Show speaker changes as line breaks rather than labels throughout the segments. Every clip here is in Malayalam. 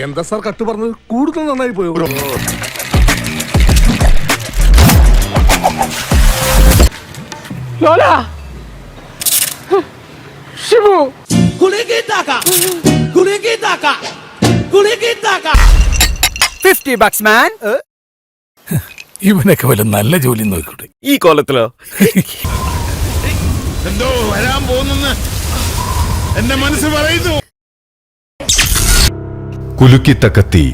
എന്താ സാർ കട്ട് പറഞ്ഞത്? കൂടുതൽ നന്നായി പോയോ?
ലോല ശിവു $50 man.
ഇവനൊക്കെ വല്ല നല്ല ജോലി നോക്കൂടെ
ഈ കോലത്തിലോ?
എന്തോ വരാൻ പോകുന്നെന്ന് എന്റെ മനസ്സ് പറയുന്നു.
കുലുക്കിത്തക്കത്തി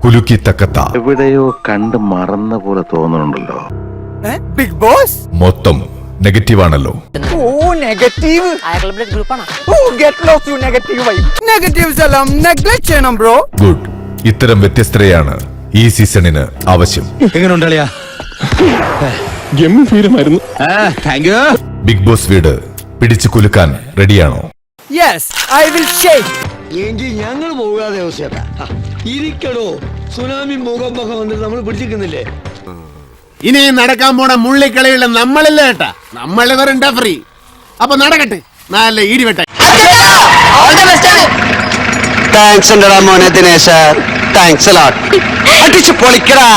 കുലുക്കിത്തക്കത്ത
എവിടെയോ കണ്ട് മറന്ന പോലെ തോന്നുന്നുണ്ടല്ലോ.
ബിഗ് ബോസ്
മൊത്തം നെഗറ്റീവാണല്ലോ.
Negative get lost to negative vibe. Negatives എല്ലാം നെഗ്ലെക്ട് ചെയ്യണം ബ്രോ.
ഗുഡ്. ഇത്തരം വ്യത്യസ്തരെയാണ് ഈ സീസണിന് ആവശ്യം.
എങ്ങനെയുണ്ടളിയാ? ഗംഭീരമായിരുന്നു.
ബിഗ് ബോസ് വീട് പിടിച്ചു കുലുക്കാൻ റെഡിയാണോ?
Yes I will shake.
എങ്കിൽ ഞങ്ങൾ പോകാതെ ഇരിക്കടോ. സുനാമി ഭൂകമ്പൊക്കെ വന്നിട്ട് നമ്മൾ പിടിച്ചിരിക്കുന്നില്ലേ?
ഇനി നടക്കാൻ പോണ മുള്ളിക്കളിയുള്ള നമ്മളില്ല കേട്ടാ. നമ്മളെ വരണ്ടാ ഫ്രീ. അപ്പൊ നടക്കട്ടെ. നല്ല ഇടിവെട്ട.
താങ്ക്സ് ഉണ്ടടാ മോനെ ദിനേശ. താങ്ക്സ് അടിച്ചു പൊളിക്കടാ.